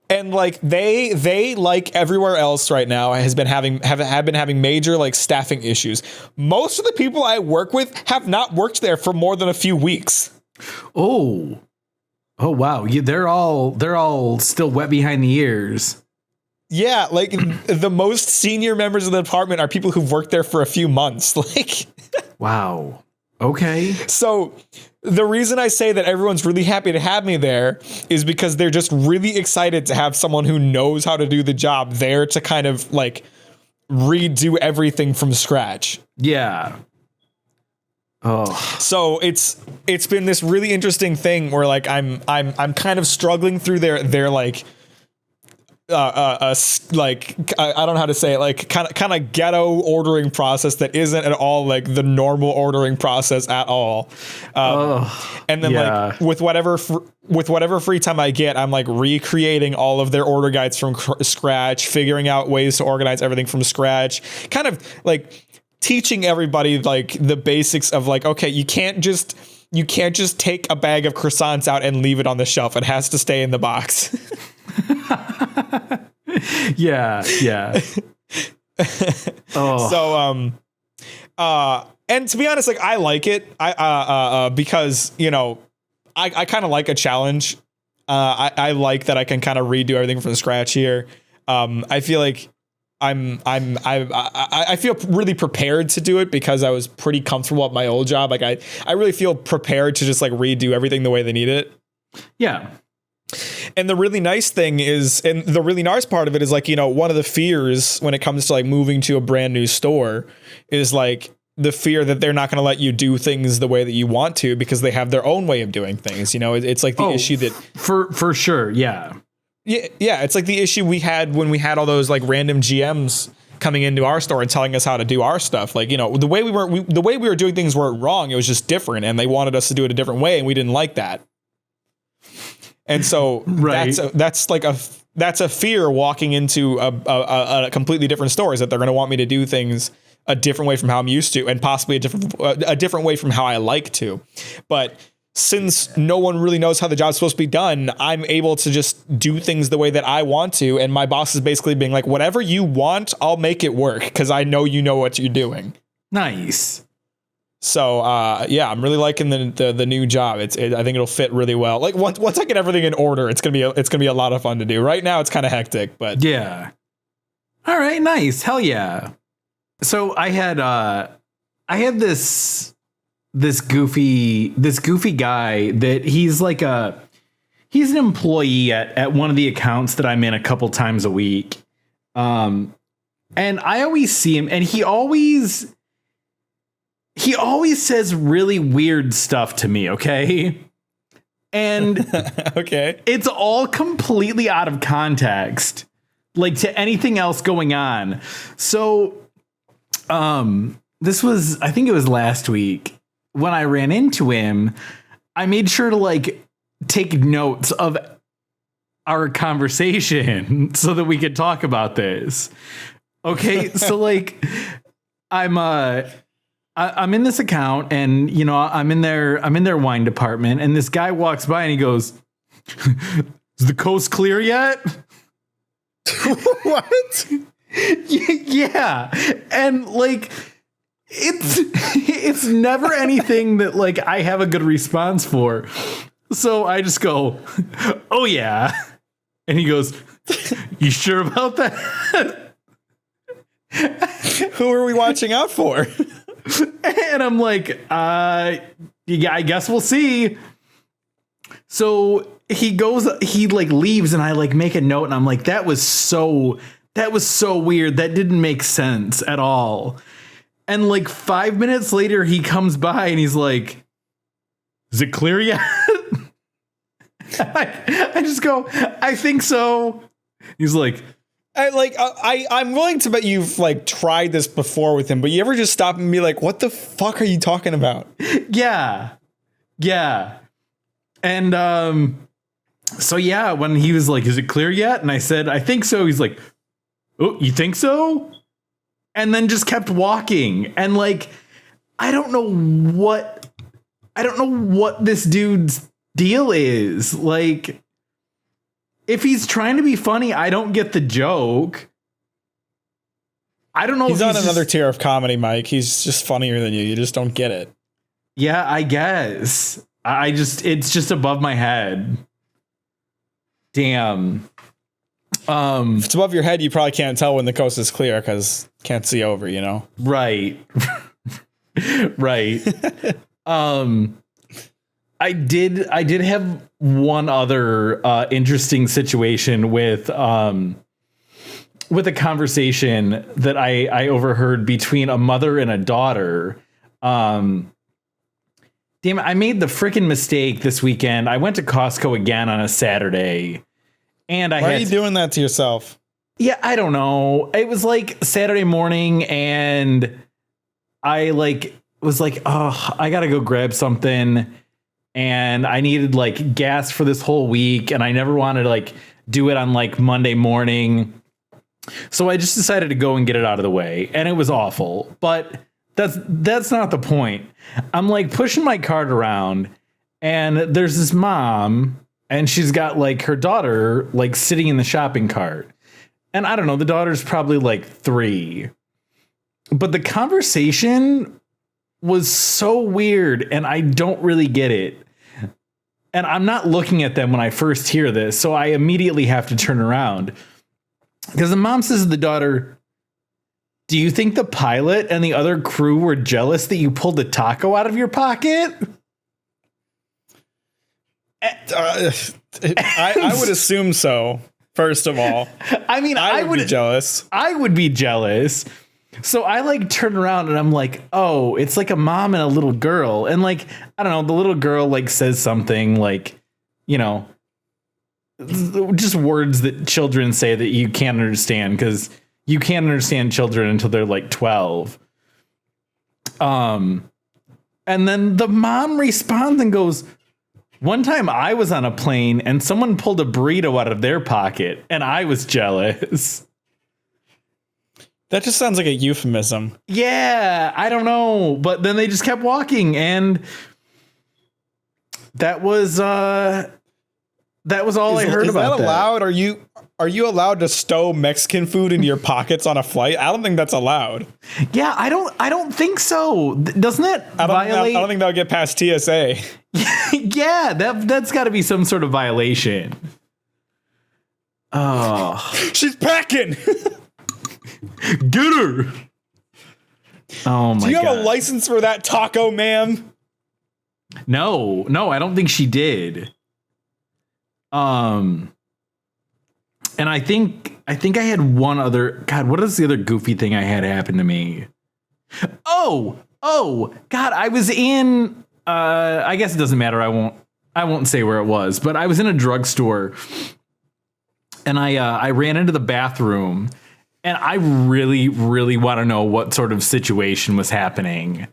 And they like everywhere else right now have been having major staffing issues. Most of the people I work with have not worked there for more than a few weeks. Oh wow. They're all still wet behind the ears. Yeah, the most senior members of the department are people who've worked there for a few months. Wow. Okay. So the reason I say that everyone's really happy to have me there is because they're just really excited to have someone who knows how to do the job there to kind of redo everything from scratch. Yeah. Oh. So it's been this really interesting thing where I'm kind of struggling through their I don't know how to say it, kind of ghetto ordering process that isn't at all the normal ordering process at all. And then with whatever free time I get, I'm recreating all of their order guides from scratch, figuring out ways to organize everything from scratch, kind of teaching everybody the basics of okay, you can't just take a bag of croissants out and leave it on the shelf. It has to stay in the box. Yeah. So and to be honest, I like it. Because I kind of like a challenge. I like that I can kind of redo everything from scratch here. I feel like I feel really prepared to do it because I was pretty comfortable at my old job. I really feel prepared to just redo everything the way they need it. Yeah. And the really nice thing is, and the really nice part of it is one of the fears when it comes to moving to a brand new store is the fear that they're not going to let you do things the way that you want to because they have their own way of doing things. It's the issue that for sure. Yeah. Yeah, it's the issue we had when we had all those random GMs coming into our store and telling us how to do our stuff. The way we were doing things weren't wrong. It was just different, and they wanted us to do it a different way, and we didn't like that. And so right. that's a fear walking into a completely different store, is that they're going to want me to do things a different way from how I'm used to, and possibly a different way from how I like to. But since no one really knows how the job's supposed to be done, I'm able to just do things the way that I want to. And my boss is basically being whatever you want, I'll make it work because I know you know what you're doing. Nice. So, I'm really liking the new job. I think it'll fit really well. Once I get everything in order, it's gonna be a lot of fun to do. Right now, it's kind of hectic, but yeah. All right, nice, hell yeah. So I had this goofy guy that he's an employee at one of the accounts that I'm in a couple times a week. And I always see him, and he always says really weird stuff to me, okay? And okay, it's all completely out of context, like to anything else going on. So this was, I think it was last week when I ran into him. I made sure to like take notes of our conversation so that we could talk about this. Okay, so like I'm in this account, and you know, I'm in their wine department, and this guy walks by and he goes, "Is the coast clear yet?" What? Yeah. And like it's never anything that like I have a good response for. So I just go, "Oh yeah." And he goes, "You sure about that?" Who are we watching out for? And I'm like, yeah, I guess we'll see. So he like leaves, and I like make a note, and I'm like, that was so weird. That didn't make sense at all. And like 5 minutes later, he comes by and he's like, "Is it clear yet?" I just go, "I think so." He's like, I'm willing to bet you've like tried this before with him, but you ever just stop and be like, "What the fuck are you talking about?" Yeah. And so yeah, when he was like, "Is it clear yet?" And I said, "I think so." He's like, "Oh, you think so?" And then just kept walking. And like, I don't know what this dude's deal is. Like, if he's trying to be funny, I don't get the joke. I don't know. He's on another tier of comedy, Mike. He's just funnier than you. You just don't get it. Yeah, I guess. It's just above my head. Damn. If it's above your head, you probably can't tell when the coast is clear because can't see over, you know? Right. Right. I did have one other interesting situation with a conversation that I overheard between a mother and a daughter. Damn it, I made the freaking mistake this weekend. I went to Costco again on a Saturday. And Why are you doing that to yourself? Yeah, I don't know. It was like Saturday morning, and I like was like, "Oh, I gotta go grab something." And I needed like gas for this whole week, and I never wanted to like do it on like Monday morning. So I just decided to go and get it out of the way. And it was awful. But that's not the point. I'm like pushing my cart around, and there's this mom, and she's got like her daughter like sitting in the shopping cart. And I don't know, the daughter's probably like 3. But the conversation was so weird, and I don't really get it. And I'm not looking at them when I first hear this, so I immediately have to turn around. Because the mom says to the daughter, "Do you think the pilot and the other crew were jealous that you pulled a taco out of your pocket?" I would assume so, first of all. I mean, I would be jealous. I would be jealous. So I like turn around and I'm like, "Oh, it's like a mom and a little girl." And like, I don't know, the little girl like says something like, you know, just words that children say that you can't understand, because you can't understand children until they're like 12. And then the mom responds and goes, "One time I was on a plane and someone pulled a burrito out of their pocket and I was jealous." That just sounds like a euphemism. Yeah, I don't know. But then they just kept walking, and that was all I heard about. Is that allowed? Are you allowed to stow Mexican food into your pockets on a flight? I don't think that's allowed. Yeah, I don't think so. Doesn't that violate? I don't think that'll get past TSA. Yeah, that's got to be some sort of violation. Oh, she's packing. Get her. Oh my God. Do you have a license for that taco, ma'am? No, I don't think she did. And I think I had one other. God, what is the other goofy thing I had happen to me? Oh, God, I was in. I guess it doesn't matter. I won't say where it was, but I was in a drugstore, and I ran into the bathroom, and I really, really want to know what sort of situation was happening.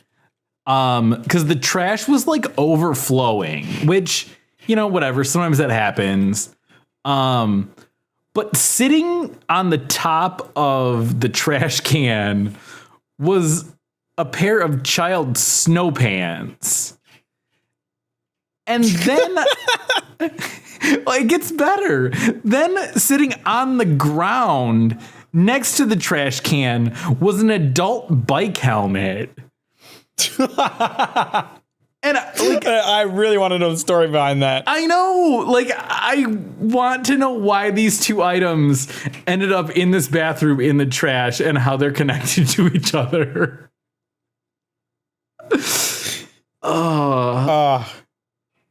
Because the trash was like overflowing, which, you know, whatever. Sometimes that happens. But sitting on the top of the trash can was a pair of child snow pants. And then well, it gets better. Then sitting on the ground next to the trash can was an adult bike helmet. And like, I really want to know the story behind that. I know, like, I want to know why these two items ended up in this bathroom in the trash and how they're connected to each other.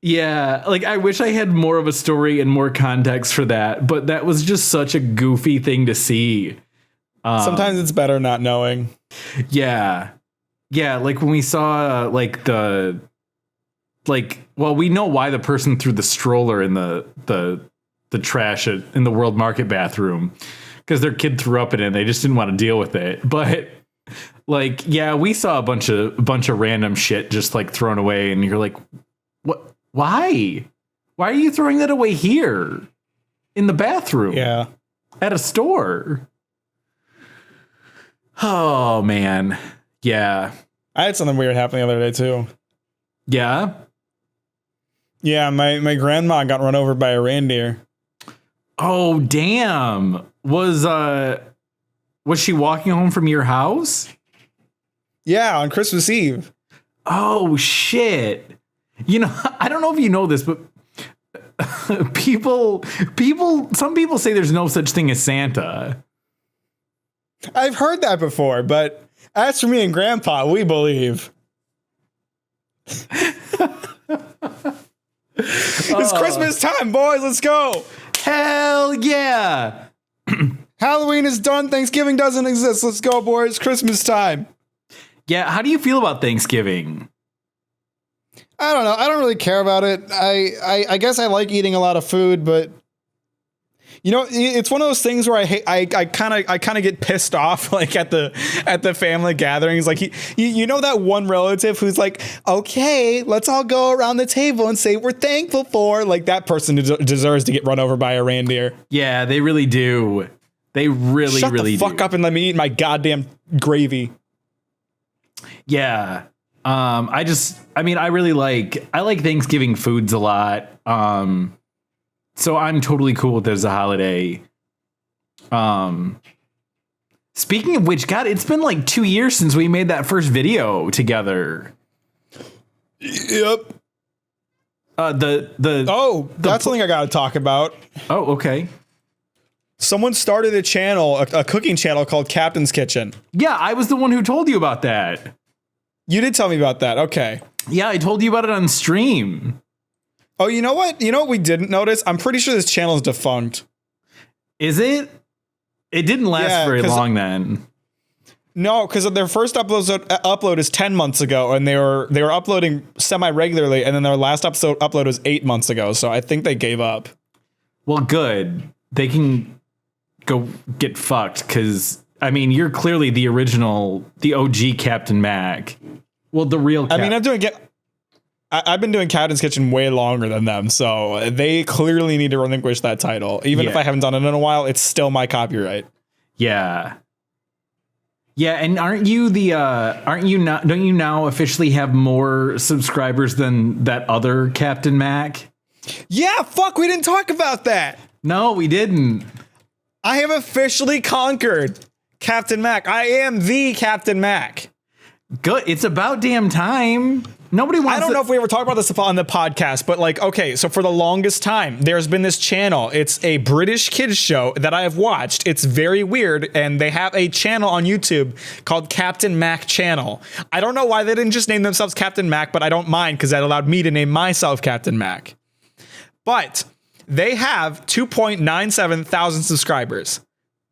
Yeah, like, I wish I had more of a story and more context for that, but that was just such a goofy thing to see. Sometimes it's better not knowing. Yeah. Yeah, like when we saw we know why the person threw the stroller in the trash in the World Market bathroom, because their kid threw up in it and they just didn't want to deal with it. But like, yeah, we saw a bunch of random shit just like thrown away, and you're like, what? Why are you throwing that away here in the bathroom? Yeah, at a store. Oh man. Yeah. I had something weird happen the other day too. Yeah? Yeah, my grandma got run over by a reindeer. Oh, damn. Was she walking home from your house? Yeah, on Christmas Eve. Oh, shit. You know, I don't know if you know this, but some people say there's no such thing as Santa. I've heard that before, but as for me and Grandpa, we believe. It's Christmas time, boys. Let's go. Hell yeah. Halloween is done. Thanksgiving doesn't exist. Let's go, boys. Christmas time. Yeah. How do you feel about Thanksgiving? I don't know. I don't really care about it. I guess I like eating a lot of food, but you know, it's one of those things where I kind of get pissed off like at the family gatherings. Like you know that one relative who's like, okay, let's all go around the table and say we're thankful for, like, that person deserves to get run over by a reindeer. Yeah, they really do. They really Shut the fuck do. up and let me eat my goddamn gravy. Yeah. I like Thanksgiving foods a lot. So I'm totally cool with it as a holiday. Speaking of which, God, it's been like 2 years since we made that first video together. Yep. That's something I got to talk about. Oh, okay. Someone started a channel, a cooking channel called Captain's Kitchen. Yeah, I was the one who told you about that. You did tell me about that. Okay. Yeah, I told you about it on stream. Oh, you know what? You know what we didn't notice? I'm pretty sure this channel is defunct. Is it? It didn't last very long then. No, because their first upload is 10 months ago, and they were uploading semi-regularly, and then their last upload was 8 months ago, so I think they gave up. Well, good. They can go get fucked, because, I mean, you're clearly the original, the OG Captain Mack. Well, the real I mean, I've been doing Captain's Kitchen way longer than them, so they clearly need to relinquish that title. Even if I haven't done it in a while, it's still my copyright. Yeah. Yeah, and don't you now officially have more subscribers than that other Captain Mack? Yeah, fuck, we didn't talk about that. No, we didn't. I have officially conquered Captain Mack. I am the Captain Mack. Good. It's about damn time. Nobody wants. I don't know if we ever talked about this on the podcast, but like, okay, so for the longest time, there's been this channel. It's a British kids show that I have watched. It's very weird, and they have a channel on YouTube called Captain Mack Channel. I don't know why they didn't just name themselves Captain Mack, but I don't mind because that allowed me to name myself Captain Mack. But they have 2.97 thousand subscribers.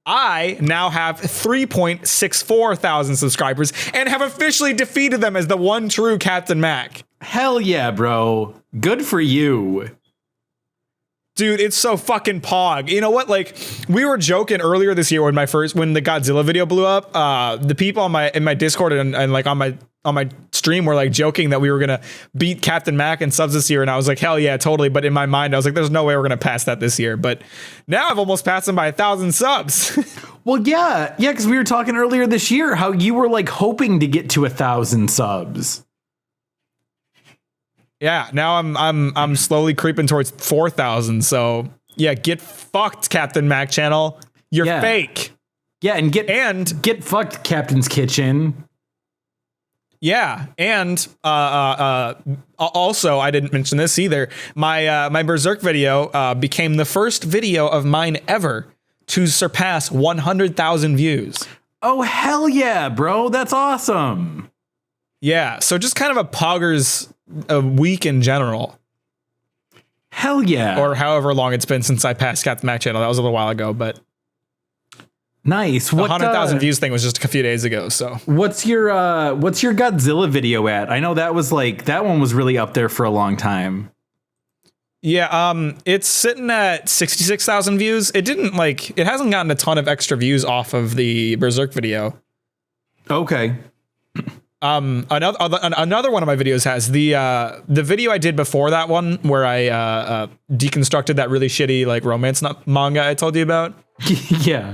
I now have 3.64 thousand subscribers and have officially defeated them as the one true Captain Mack. Hell yeah, bro. Good for you. Dude, it's so fucking pog. You know what? Like, we were joking earlier this year when the Godzilla video blew up. The people in my Discord and like on my stream were like joking that we were gonna beat Captain Mack in subs this year, and I was like, hell yeah, totally. But in my mind, I was like, there's no way we're gonna pass that this year. But now I've almost passed him by 1,000 subs. Well, yeah, because we were talking earlier this year how you were like hoping to get to 1,000 subs. Yeah, now I'm slowly creeping towards 4,000. So yeah, get fucked, Captain Mack Channel. You're fake. Yeah, and get fucked, Captain's Kitchen. Yeah, and also I didn't mention this either. My Berserk video became the first video of mine ever to surpass 100,000 views. Oh hell yeah, bro! That's awesome. Yeah, so just kind of a poggers week in general. Hell yeah. Or however long it's been since I passed Captain Mack Channel. That was a little while ago, but nice. The 100,000 views thing was just a few days ago. So what's your Godzilla video at? I know that one was really up there for a long time. Yeah, it's sitting at 66,000 views. It hasn't gotten a ton of extra views off of the Berserk video. Okay. Another one of my videos has the video I did before that one where I deconstructed that really shitty like romance manga I told you about. Yeah.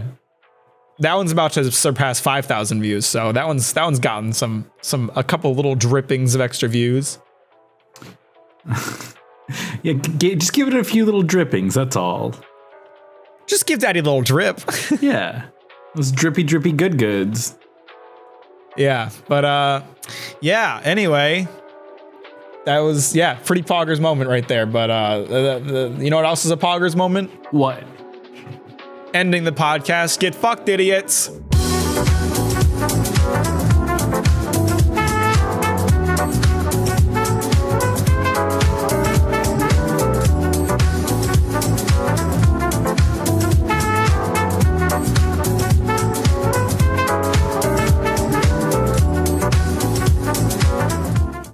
That one's about to surpass 5,000 views. So that one's gotten a couple little drippings of extra views. Yeah, just give it a few little drippings. That's all. Just give Daddy a little drip. Yeah, those drippy good goods. Yeah, but yeah. Anyway, that was pretty poggers moment right there. But you know what else is a poggers moment? What? Ending the podcast. Get fucked, idiots.